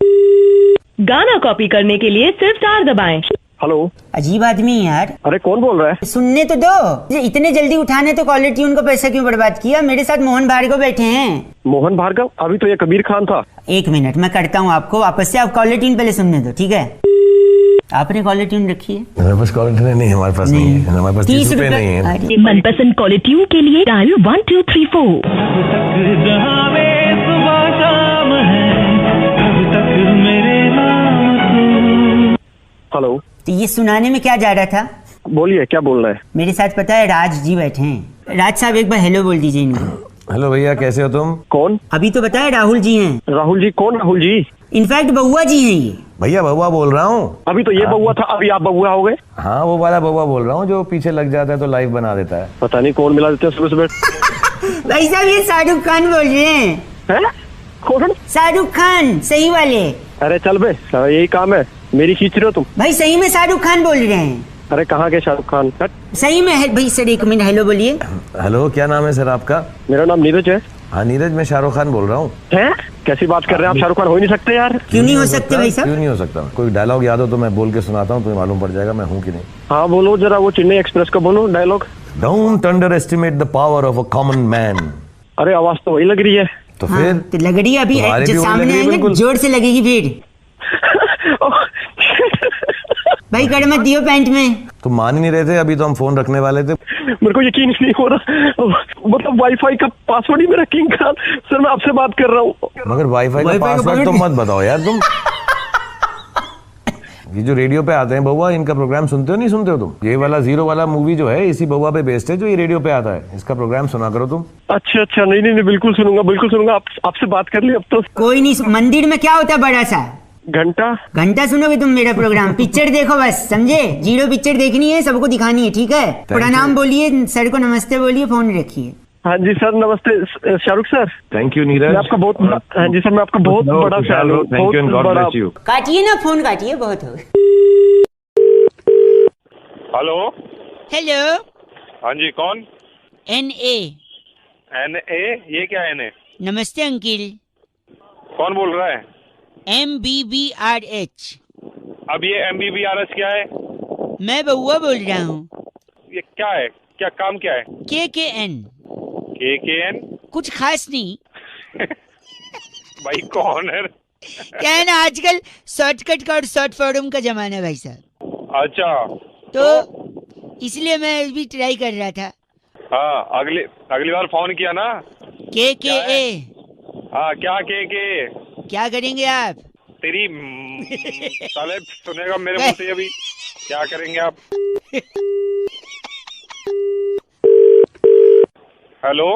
Speaker 8: गाना कॉपी करने के लिए सिर्फ स्टार दबाएं।
Speaker 2: हेलो।
Speaker 1: अजीब आदमी है यार।
Speaker 2: अरे कौन बोल रहा है?
Speaker 1: सुनने तो दो, इतने जल्दी उठाने तो कॉलर ट्यून को पैसा क्यों बर्बाद किया? मेरे साथ मोहन भार्गव बैठे हैं।
Speaker 2: मोहन भार्गव? अभी तो ये कबीर खान था।
Speaker 1: 1 मिनट, मैं करता हूँ आपको वापस से। आप कॉलर ट्यून पहले सुनने दो, ठीक है? आपने कॉलर ट्यून रखी है?
Speaker 7: हमारे पास कॉलर ट्यून नहीं, हमारे पास नहीं है, हमारे पास 30 रुपए नहीं है।
Speaker 8: मनपसंद कॉलर ट्यून के लिए डायल 1234।
Speaker 2: हेलो।
Speaker 1: तो ये सुनाने में क्या जा रहा था?
Speaker 2: बोलिए, क्या बोल रहा है?
Speaker 1: मेरे साथ पता है राज जी बैठे हैं। राज साहब एक बार हेलो बोल दीजिए इनको।
Speaker 7: हेलो भैया, कैसे हो तुम?
Speaker 2: कौन?
Speaker 1: अभी तो बताया राहुल जी हैं।
Speaker 2: राहुल जी? कौन राहुल जी?
Speaker 1: इनफैक्ट बउआ जी हैं ये।
Speaker 7: भैया बउआ बोल रहा हूँ।
Speaker 2: अभी तो ये बउआ था, अभी आप बउआ हो गए?
Speaker 7: हाँ, वो वाला बउआ बोल रहा हूँ जो पीछे लग जाता है तो लाइव बना देता है।
Speaker 2: पता नहीं कौन मिला देते हैं सुबह सुबह।
Speaker 1: भाई साहब ये शाहरुख खान बोल रहे हैं।
Speaker 2: हैं? कौन?
Speaker 1: शाहरुख खान, सही वाले।
Speaker 2: अरे चल बे, यही काम है, मेरी खींच रहे हो तुम।
Speaker 1: भाई सही में शाहरुख खान बोल रहे हैं।
Speaker 2: अरे कहाँ के शाहरुख खान?
Speaker 1: सही में है भाई। सर 1 मिनट, हेलो बोलिए।
Speaker 7: हेलो, क्या नाम है सर आपका?
Speaker 2: मेरा नाम नीरज है।
Speaker 7: हाँ नीरज, मैं शाहरुख खान बोल रहा हूँ।
Speaker 2: हैं? कैसी बात कर रहे हैं आप? शाहरुख खान हो ही नहीं सकते यार।
Speaker 1: क्यों नहीं हो सकते भाई साहब?
Speaker 7: क्यों नहीं हो सकता? कोई डायलॉग याद हो तो मैं बोल के सुनाता हूँ, तुम्हें मालूम पड़ जाएगा मैं हूँ कि नहीं।
Speaker 2: हाँ बोलो जरा, वो चेन्नई एक्सप्रेस का बोलो dialogue.
Speaker 7: Don't underestimate the power of a common man.
Speaker 2: अरे आवाज तो वही लग रही है।
Speaker 7: तो
Speaker 1: हाँ,
Speaker 7: फिर
Speaker 1: तो लग रही है अभी, जो सामने आएंगे जोर से लगेगी फिर। भाई कर मत दियो पैंट में।
Speaker 7: तुम मान ही नहीं रहे थे, अभी तो हम फोन रखने वाले थे।
Speaker 9: मेरे को यकीन ही नहीं हो रहा, मतलब वाईफाई का पासवर्ड ही मेरा किंग खान। सर मैं आपसे बात कर रहा हूँ।
Speaker 7: मगर वाईफाई का पासवर्ड तो मत बताओ यार तुम। ये जो रेडियो पे आते हैं बउआ, इनका प्रोग्राम सुनते हो नहीं सुनते हो तुम? ये वाला जीरो वाला मूवी जो है इसी बउआ पे बेस्ड है जो ये रेडियो पे आता है। इसका प्रोग्राम सुना करो तुम।
Speaker 9: अच्छा नहीं नहीं बिल्कुल सुनूंगा, बिल्कुल सुनूंगा। आपसे बात कर ली अब तो।
Speaker 1: कोई नहीं, मंदिर में क्या होता है बड़ा सा
Speaker 9: घंटा
Speaker 1: सुनोगे तुम मेरा प्रोग्राम। पिक्चर देखो बस, समझे? जीरो पिक्चर देखनी है, सबको दिखानी है, ठीक है? प्रणाम बोलिए सर को, नमस्ते बोलिए, फोन रखिए।
Speaker 9: हाँ जी सर नमस्ते। Shahrukh sir.
Speaker 7: Thank you Neeraj.
Speaker 9: मैं आपका बहुत, हाँ जी सर मैं आपका बहुत बड़ा फैन हूँ।
Speaker 7: Thank you and God bless you.
Speaker 1: काटिए ना फोन, काटिए, बहुत हो।
Speaker 4: Hello
Speaker 1: hello.
Speaker 4: हाँ जी कौन?
Speaker 1: NA।
Speaker 4: ये क्या है?
Speaker 1: नमस्ते अंकिल।
Speaker 4: कौन बोल रहा है?
Speaker 1: MBBRH।
Speaker 4: अब ये MBBRH क्या है?
Speaker 1: मैं बउआ बोल रहा हूँ।
Speaker 4: ये क्या है? क्या काम क्या है?
Speaker 1: KKN।
Speaker 4: कुछ
Speaker 1: खास नहीं।
Speaker 4: भाई कौन है?
Speaker 1: क्या है ना, आजकल शॉर्टकट का और शॉर्ट फॉर्म का जमाना है भाई साहब।
Speaker 4: अच्छा
Speaker 1: तो इसलिए मैं भी ट्राई कर रहा था।
Speaker 4: हाँ अगली बार फोन किया ना।
Speaker 1: KKA।
Speaker 4: हाँ क्या KK?
Speaker 1: क्या करेंगे आप?
Speaker 4: तेरी साले सुनेगा मेरे मुंह से अभी। क्या करेंगे आप? हेलो।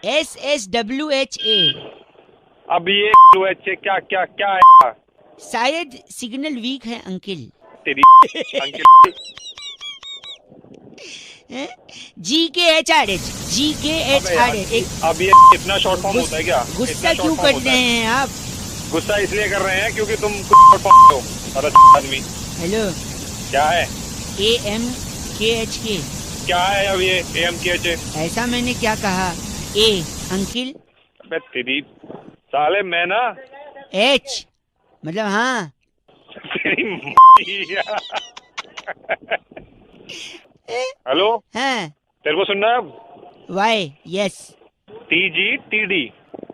Speaker 1: SSWHA।
Speaker 4: अब ये क्या क्या क्या है?
Speaker 1: शायद सिग्नल वीक है अंकिल।
Speaker 4: तेरी अंकिल।
Speaker 1: GKHRH।
Speaker 4: अब ये इतना शॉर्ट फॉर्म होता है क्या?
Speaker 1: गुस्सा क्यों कर रहे हैं आप?
Speaker 4: गुस्सा इसलिए कर रहे हैं क्योंकि तुम शॉर्ट फॉर्म हो। आदमी।
Speaker 1: हेलो।
Speaker 4: क्या है?
Speaker 1: AMKHK।
Speaker 4: क्या है अब ये AMKH?
Speaker 1: ऐसा मैंने क्या कहा? A uncle.
Speaker 4: अबे तेरी साले मैं ना
Speaker 1: H मतलब हाँ।
Speaker 4: हेलो।
Speaker 1: हाँ।
Speaker 4: तेरे को सुनना है अब?
Speaker 1: Y yes।
Speaker 4: TGTD।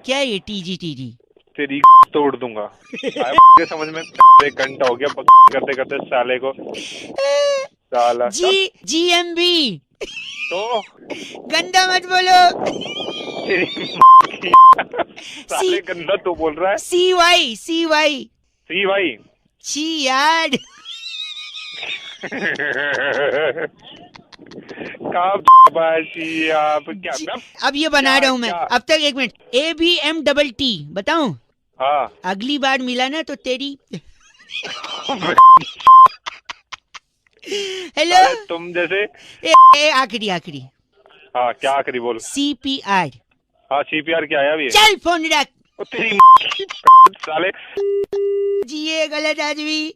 Speaker 1: क्या ये TGTD?
Speaker 4: तेरी तोड़ दूंगा। आया समझ में? 1 घंटा हो गया करते करते साले को। साला
Speaker 1: GMB।
Speaker 4: तो
Speaker 1: गंदा मत बोलो।
Speaker 4: साले गंदा तू बोल रहा है।
Speaker 1: CY। छी यार।
Speaker 4: आप क्या?
Speaker 1: अब ये बना रहा हूँ मैं। अब तक 1 मिनट। ABMTT बताऊं?
Speaker 4: हाँ।
Speaker 1: अगली बार मिला ना तो तेरी। हेलो।
Speaker 4: तुम जैसे
Speaker 1: आखिरी।
Speaker 4: हाँ क्या आखिरी बोल?
Speaker 1: CPR।
Speaker 4: हाँ CPR क्या है अभी?
Speaker 1: चल फोन रख।
Speaker 4: तेरी साले
Speaker 1: जी ये गलत आदमी।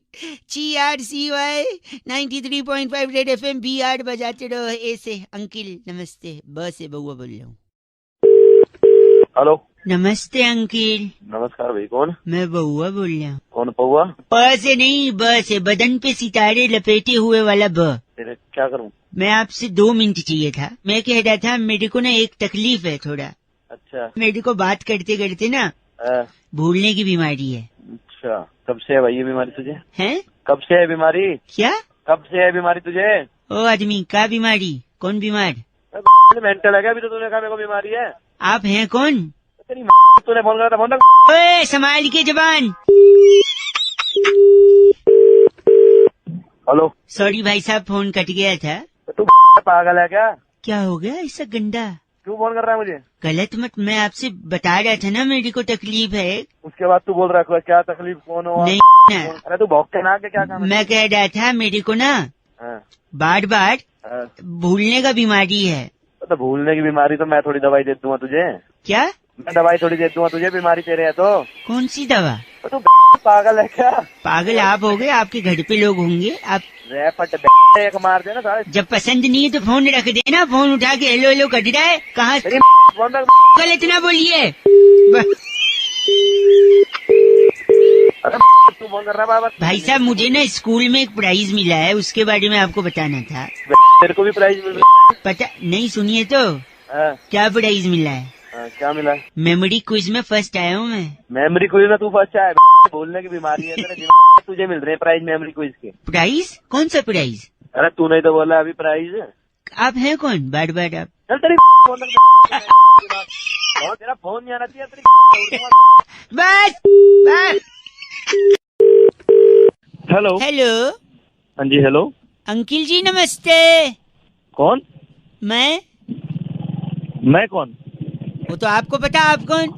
Speaker 1: CRCY 93.5 रेड FM BR बजाते रहो। ए से अंकिल नमस्ते। ब से बउआ बोल रहा हूँ।
Speaker 4: हेलो।
Speaker 1: नमस्ते अंकिल।
Speaker 4: नमस्कार भाई। कौन?
Speaker 1: मैं बउआ बोल रहा हूँ।
Speaker 4: कौन पौआ?
Speaker 1: प से नहीं, ब से, बदन पे सितारे लपेटे हुए वाला ब।
Speaker 4: तेरे क्या करूँ?
Speaker 1: मैं आपसे 2 मिनट चाहिए था। मैं कह रहा था मेरे को ना एक तकलीफ है थोड़ा।
Speaker 4: अच्छा।
Speaker 1: मेरे को बात करते करते ना भूलने की बीमारी है।
Speaker 4: अच्छा कब से है भाई ये बीमारी तुझे?
Speaker 1: हैं?
Speaker 4: कब से है बीमारी?
Speaker 1: क्या?
Speaker 4: कब से है बीमारी तुझे?
Speaker 1: ओ आदमी का बीमारी? कौन बीमार?
Speaker 4: मेंटल है क्या? अभी तो तूने कहा मेरे को बीमारी है।
Speaker 1: आप हैं कौन?
Speaker 4: तेरी तूने फोन करा था। फोन
Speaker 1: ओए संभाल के जबान।
Speaker 4: हेलो।
Speaker 1: सॉरी भाई साहब फोन कट गया था।
Speaker 4: तू पागल है क्या?
Speaker 1: क्या हो गया ऐसा गंदा?
Speaker 4: क्यों फोन कर रहा है मुझे?
Speaker 1: गलत मत, मैं आपसे बता रहा था ना मेरे को तकलीफ है।
Speaker 4: उसके बाद तू बोल रहा है क्या तकलीफ? कौन हो?
Speaker 1: नहीं ना।
Speaker 4: अरे तू भौंकते ना क्या काम है?
Speaker 1: मैं कह रहा था मेरे को ना बार बार भूलने का बीमारी है।
Speaker 4: तो भूलने की बीमारी तो मैं थोड़ी दवाई दे दूंगा तुझे।
Speaker 1: क्या?
Speaker 4: मैं दवाई थोड़ी दे दूंगा तुझे, बीमारी तेरे है तो।
Speaker 1: कौन सी दवा?
Speaker 4: तो पागल है क्या?
Speaker 1: पागल आप हो गए, आपके घर पे लोग होंगे। आप
Speaker 4: एक मार देना सारे।
Speaker 1: जब पसंद नहीं है तो फोन रख देना। फोन उठा के हेलो हेलो कर रहा है। कहाँ गलत ना बोलिए।
Speaker 4: तू फोन कर रहा है?
Speaker 1: भाई साहब मुझे ना स्कूल में एक प्राइज मिला है, उसके बारे में आपको बताना था।
Speaker 4: तेरे को भी प्राइज मिल रहा है?
Speaker 1: पता नहीं, सुनिए तो। क्या प्राइज मिला है?
Speaker 4: क्या मिला है?
Speaker 1: मेमोरी क्विज में फर्स्ट आया हूँ मैं।
Speaker 4: मेमोरी क्विज में तू फर्स्ट आया?
Speaker 6: बोलने की बीमारी है तेरे दिमाग में, तुझे मिल रहे प्राइज मेमोरी क्विज के।
Speaker 1: प्राइज? कौन सा प्राइज?
Speaker 6: अरे तूने तो बोला अभी प्राइज है।
Speaker 1: आप हैं कौन? बार बार आप
Speaker 6: चल तेरी फोन तेरा फोन नहीं आना चाहिए तेरी।
Speaker 1: बस बस।
Speaker 6: हेलो
Speaker 1: हेलो
Speaker 6: हाँ जी हेलो
Speaker 1: अंकिल जी नमस्ते।
Speaker 6: कौन?
Speaker 1: मैं
Speaker 6: कौन?
Speaker 1: वो तो आपको पता, आप कौन?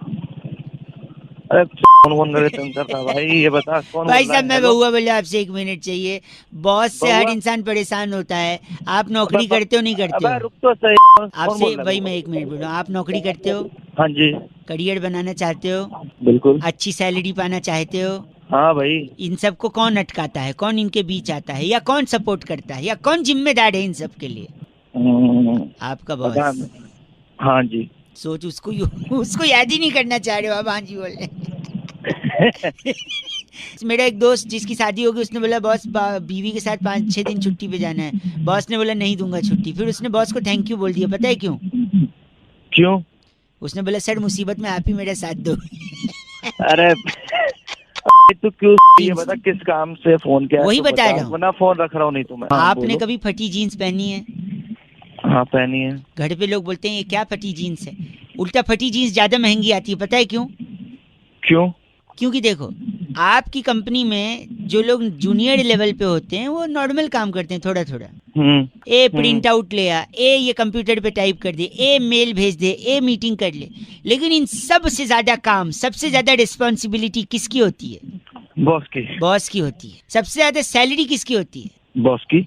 Speaker 6: अरे कौन कर रहा भाई, ये बता कौन
Speaker 1: भाई
Speaker 6: बोल रहा
Speaker 1: साहब मैं
Speaker 6: है?
Speaker 1: बउआ बोले आपसे 1 मिनट चाहिए। बॉस से हर
Speaker 6: बउआ?
Speaker 1: इंसान परेशान होता है। आप नौकरी करते हो नहीं करते
Speaker 6: अबे
Speaker 1: हो?
Speaker 6: रुक तो सही, कौन
Speaker 1: आपसे
Speaker 6: बोल रहा
Speaker 1: भाई
Speaker 6: है?
Speaker 1: मैं 1 मिनट बोल रहा हूँ। आप नौकरी करते हो,
Speaker 6: हाँ जी
Speaker 1: करियर बनाना चाहते हो,
Speaker 6: बिल्कुल।
Speaker 1: अच्छी सैलरी पाना चाहते हो,
Speaker 6: हाँ भाई।
Speaker 1: इन सब को कौन अटकाता है? कौन इनके बीच आता है? या कौन सपोर्ट करता है? या कौन जिम्मेदार है इन सब के लिए? आपका
Speaker 6: पता
Speaker 1: बॉस।
Speaker 6: नहीं। हाँ जी
Speaker 1: सोच उसको याद ही नहीं करना चाह रहे हो आप। हाँ जी बोल रहे मेरा एक दोस्त जिसकी शादी होगी उसने बोला बॉस बीवी के साथ 5-6 दिन छुट्टी पे जाना है। बॉस ने बोला नहीं दूंगा छुट्टी। फिर उसने बॉस को थैंक यू बोल दिया। पता है क्यों?
Speaker 6: क्यों?
Speaker 1: उसने बोला सर मुसीबत में आप ही मेरा साथ दो।
Speaker 6: अरे तू क्यों ये बता किस काम से फोन किया?
Speaker 1: वही
Speaker 6: तो
Speaker 1: बता रहा हूँ।
Speaker 6: वरना फोन रख रहा हूँ नहीं तुम्हें।
Speaker 1: आपने कभी फटी जीन्स पहनी है?
Speaker 6: हाँ पहनी है।
Speaker 1: घर पे लोग बोलते हैं ये क्या फटी जीन्स है। उल्टा फटी जीन्स ज्यादा महंगी आती है। पता है क्यों?
Speaker 6: क्यों?
Speaker 1: क्योंकि देखो आपकी कंपनी में जो लोग जूनियर लेवल पे होते हैं वो नॉर्मल काम करते हैं थोड़ा थोड़ा। ए प्रिंट आउट ले आ, ए ये कंप्यूटर पे टाइप कर दे, ए मेल भेज दे, ए मीटिंग कर ले। लेकिन इन सब से ज्यादा काम, सबसे ज्यादा रिस्पॉन्सिबिलिटी किसकी होती है?
Speaker 6: बॉस की।
Speaker 1: बॉस की होती है। सबसे ज्यादा सैलरी किसकी होती है?
Speaker 6: बॉस की।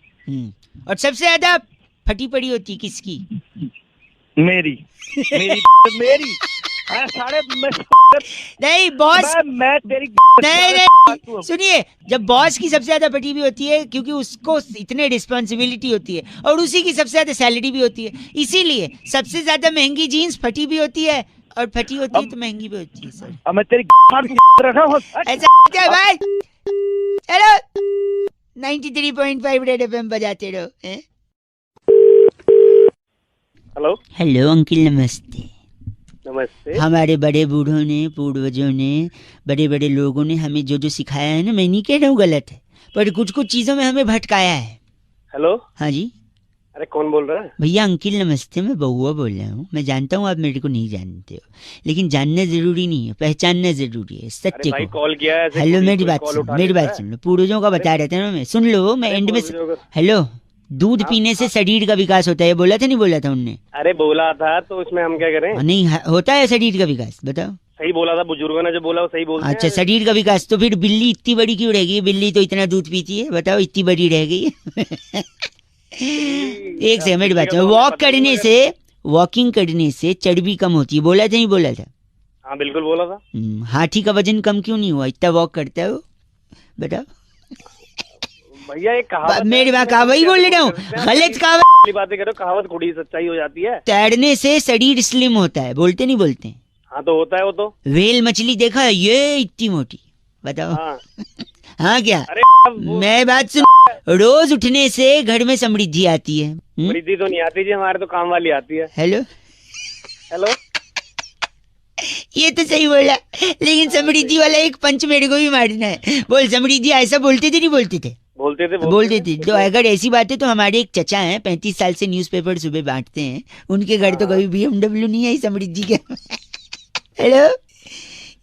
Speaker 1: और सबसे ज्यादा फटी पड़ी होती है किसकी?
Speaker 6: मेरी मेरी मेरी। साढ़े
Speaker 1: नहीं बॉस
Speaker 6: मैं तेरी
Speaker 1: नहीं सुनिए, जब बॉस की सबसे ज्यादा फटी भी होती है क्योंकि उसको इतने रिस्पॉन्सिबिलिटी होती है और उसी की सबसे ज्यादा सैलरी भी होती है। इसीलिए सबसे ज्यादा महंगी जीन्स फटी भी होती है और फटी होती है तो महंगी भी होती है। सर
Speaker 6: अब मैं तेरी रखा हूँ
Speaker 1: ऐसा क्या भाई? चलो 93.5 रेड एफएम बजाते रहो।
Speaker 6: हेलो
Speaker 1: हेलो अंकिल नमस्ते।
Speaker 6: नमस्ते।
Speaker 1: हमारे बड़े बूढ़ों ने, पूर्वजों ने, बड़े बड़े लोगों ने हमें जो जो सिखाया है ना, मैं नहीं कह रहा हूँ गलत है, पर कुछ कुछ चीजों में हमें भटकाया है।
Speaker 6: हेलो
Speaker 1: हाँ जी
Speaker 6: अरे कौन बोल रहा है?
Speaker 1: भैया अंकिल नमस्ते, मैं बउआ बोल रहा हूँ। मैं जानता हूँ आप मेरे को नहीं जानते हो, लेकिन जानना जरूरी नहीं है, पहचानना जरूरी है सत्य को।
Speaker 6: कॉल किया है।
Speaker 1: हेलो मेरी बात सुन लो। पूर्वजों का बता रहे थे ना मैं, सुन लो मैं एंड में। हेलो दूध पीने से शरीर का विकास होता है, बोला था नहीं बोला था उनने?
Speaker 6: अरे बोला था तो इसमें हम क्या करें?
Speaker 1: नहीं होता है शरीर का विकास, बताओ।
Speaker 6: सही बोला था बुजुर्गों ने, जो बोला वो सही बोलते हैं।
Speaker 1: अच्छा शरीर का विकास। तो फिर बिल्ली इतनी बड़ी क्यों रह गई? बिल्ली तो इतना दूध पीती है, बताओ इतनी बड़ी रह गई। एक सेकंड मेरी बात, वॉकिंग करने से चर्बी कम होती है, बोला था नहीं बोला था?
Speaker 6: हाँ बिल्कुल बोला था।
Speaker 1: हाथी का वजन कम क्यों नहीं हुआ? इतना वॉक करता है वो, बताओ।
Speaker 6: भैया एक कहावत
Speaker 1: मेरी बात वही बोल रहा हूँ, गलत कहावत
Speaker 6: बातें करो। कहावत थोड़ी सच्चाई हो जाती है।
Speaker 1: तैरने से शरीर स्लिम होता है, बोलते नहीं बोलते?
Speaker 6: हाँ तो होता है वो तो।
Speaker 1: व्हेल मछली देखा है, ये इतनी मोटी, बताओ। हाँ क्या?
Speaker 6: अरे
Speaker 1: मैं बात सुन, रोज उठने से घर में समृद्धि आती है।
Speaker 6: समृद्धि तो नहीं आती जी, हमारे तो काम वाली आती है।
Speaker 1: हेलो
Speaker 6: हेलो
Speaker 1: ये तो सही बोला, लेकिन समृद्धि वाला एक पंच मेरे को भी मारना है। बोल समृद्धि, ऐसा बोलते थे नहीं बोलते थे? बोलते थे। तो अगर ऐसी बात है तो हमारे एक चचा हैं, 35 साल से न्यूज़पेपर सुबह बांटते हैं, उनके घर तो कभी BMW नहीं है समृद्धि के। हेलो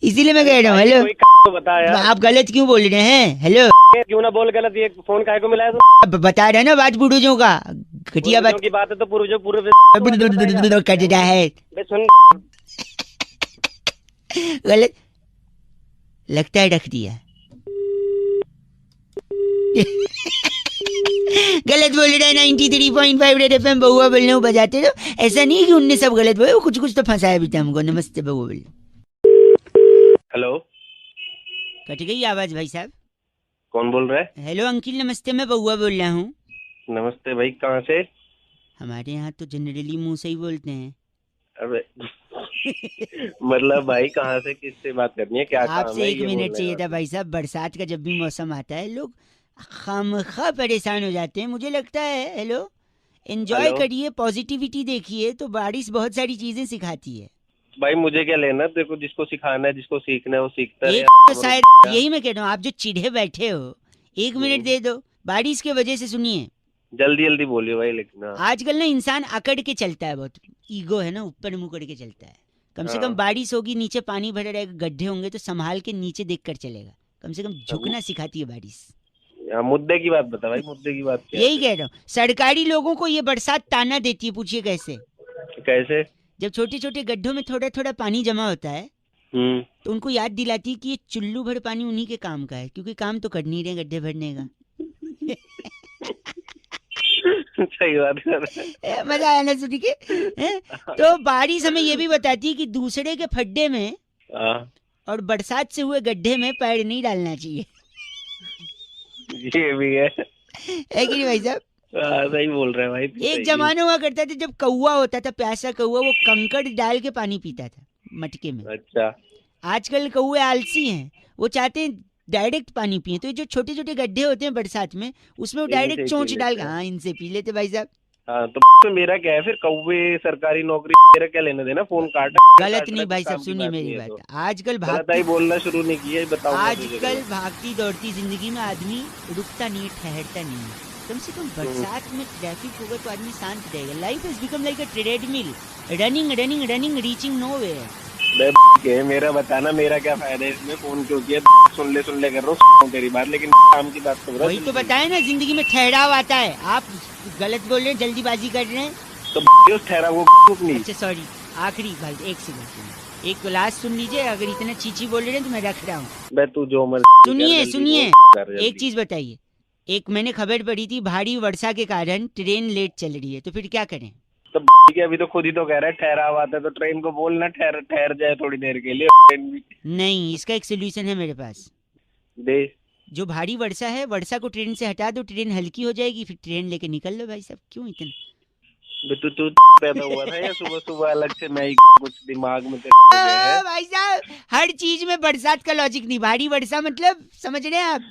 Speaker 1: इसीलिए मैं कह रहा हूँ। हेलो
Speaker 6: तो बता यार,
Speaker 1: आप गलत क्यों बोल रहे हैं? हेलो
Speaker 6: क्यों ना बोल गलत, ये फोन काहे को मिला है?
Speaker 1: अब बता रहे ना बात पूर्वजों का, घटिया बात
Speaker 6: की बात है तो पूर्वजों पूर्व
Speaker 1: कट रहा है।
Speaker 6: सुन
Speaker 1: गलत लगता है, रख दिया। गलत बोल रहा है। 93.5 रेड एफएम बउआ बोल रहा हूँ, बजाते रहो। ऐसा नहीं है कि उनने सब गलत बोले, वो कुछ कुछ तो फंसाया भी था हमको। नमस्ते बउआ बोल।
Speaker 6: हेलो
Speaker 1: कट गई आवाज भाई साहब।
Speaker 6: कौन बोल रहा है?
Speaker 1: हेलो अंकिल नमस्ते, मैं बउआ बोल रहा हूँ।
Speaker 6: नमस्ते भाई, कहाँ से?
Speaker 1: हमारे यहाँ तो जनरली मुंह से ही बोलते हैं।
Speaker 6: अबे मतलब भाई कहाँ से, किससे बात करनी है, क्या काम है?
Speaker 1: आपसे 1 मिनट चाहिए था भाई साहब। बरसात का जब भी मौसम आता है लोग खामखा परेशान हो जाते हैं, मुझे लगता है। हेलो एंजॉय करिए, पॉजिटिविटी देखिए, तो बारिश बहुत सारी चीजें सिखाती है।
Speaker 10: भाई मुझे क्या लेना, देखो जिसको सिखाना है, जिसको सीखना है वो सीखता है।
Speaker 1: एक तो शायद यही मैं कह रहा हूँ, आप जो चिढ़े बैठे हो 1 मिनट दे दो। बारिश के वजह से सुनिए,
Speaker 10: जल्दी जल्दी बोलियो भाई, लेकिन हाँ।
Speaker 1: आजकल ना इंसान अकड़ के चलता है, बहुत ईगो है ना, ऊपर मुंह करके चलता है। कम से कम
Speaker 10: हाँ।
Speaker 1: बारिश होगी, नीचे पानी भरा रहेगा, गड्ढे होंगे तो संभाल के नीचे देख कर चलेगा। कम से कम झुकना सिखाती है बारिश।
Speaker 10: मुद्दे की बात बता भाई, मुद्दे की बात क्या
Speaker 1: यही कह रहा हूँ, सरकारी लोगों को ये बरसात ताना देती है। पूछिए कैसे?
Speaker 10: है? कैसे?
Speaker 1: जब छोटे छोटे गड्ढों में थोड़ा थोड़ा पानी जमा होता है तो उनको याद दिलाती है कि ये चुल्लू भर पानी उन्हीं के काम का है, क्योंकि काम तो कर नहीं रहे गड्ढे भरने का।
Speaker 10: सही बात कर।
Speaker 1: मजा आया ना सुन के? तो बारिश हमें ये भी बताती है कि दूसरे के खड्डे में और बरसात से हुए गड्ढे में पैर नहीं डालना चाहिए।
Speaker 10: ये भी है
Speaker 1: कि नहीं भाई साहब?
Speaker 10: सही बोल रहे हैं भाई।
Speaker 1: एक जमाना हुआ करता था जब कौवा होता था, प्यासा कौवा, वो कंकड़ डाल के पानी पीता था मटके में।
Speaker 10: अच्छा।
Speaker 1: आजकल कौवे आलसी हैं, वो चाहते हैं डायरेक्ट पानी पिए। तो ये जो छोटे छोटे गड्ढे होते हैं बरसात में, उसमें वो डायरेक्ट चोंच डाल, हाँ इनसे पी लेते भाई साहब।
Speaker 10: हाँ तो मेरा क्या है फिर, कौवे सरकारी नौकरी, मेरा क्या लेना देना, फोन काटा।
Speaker 1: गलत नहीं भाई साहब, सुनिए मेरी बात। आजकल
Speaker 10: भागती बोलना शुरू नहीं किया, बताओ।
Speaker 1: आजकल भागती दौड़ती जिंदगी में आदमी रुकता नहीं है, ठहरता नहीं है। कम से कम बरसात में ट्रैफिक होगा तो आदमी शांत रहेगा। Life has become like a treadmill, running running running, reaching nowhere.
Speaker 10: मेरा बताना, मेरा क्या फायदा है इसमें, फोन क्यों किया? सुन ले कर रहा हूँ तेरी बात, लेकिन काम की बात कर रहा।
Speaker 1: वही तो बताया ना, जिंदगी में ठहराव आता है। आप गलत बोल रहे हैं, जल्दीबाजी कर रहे हैं।
Speaker 10: तो उस ठहराव को नहीं।
Speaker 1: अच्छा सॉरी, आखिरी भाई एक सेकंड, एक लास्ट सुन लीजिए। अगर इतना चीची बोल रहे हैं तो मैं रख रहा हूँ।
Speaker 10: तू जो मर्जी
Speaker 1: सुनिए एक चीज बताइए। एक मैंने खबर पढ़ी थी, भारी वर्षा के कारण ट्रेन लेट चल रही है, तो फिर क्या करें?
Speaker 10: तो अभी तो खुद ही तो कह रहा है ठहराव आता है, तो ट्रेन को बोलना ठहर जाए थोड़ी देर के लिए। ट्रेन भी नहीं,
Speaker 1: इसका एक सोल्यूशन है मेरे पास।
Speaker 10: दे।
Speaker 1: जो भारी वर्षा है, वर्षा को ट्रेन से हटा दो, ट्रेन हल्की हो जाएगी, फिर ट्रेन लेके निकल लो भाई साहब। क्यों इतना
Speaker 10: तू पैदा हुआ था या सुबह सुबह अलग से मैं कुछ दिमाग में
Speaker 1: भाई साहब? हर चीज में बरसात का लॉजिक नहीं। भारी वर्षा मतलब समझ रहे हैं आप?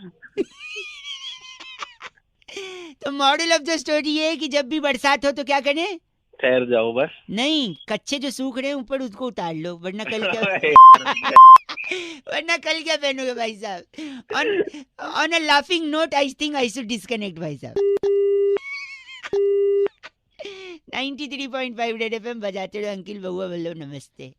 Speaker 1: तो मॉडल ऑफ द स्टोरी ये है कि जब भी बरसात हो तो क्या करें?
Speaker 10: ठहर जाओ बस।
Speaker 1: नहीं, कच्चे जो सूख रहे हैं ऊपर उसको उतार लो, वरना कल क्या वरना कल क्या पहनोगे भाई साहब? On a laughing note I think I should disconnect भाई साहब। 93.5 रेड एफएम बजाते रहो, अंकिल बउआ बोलो नमस्ते।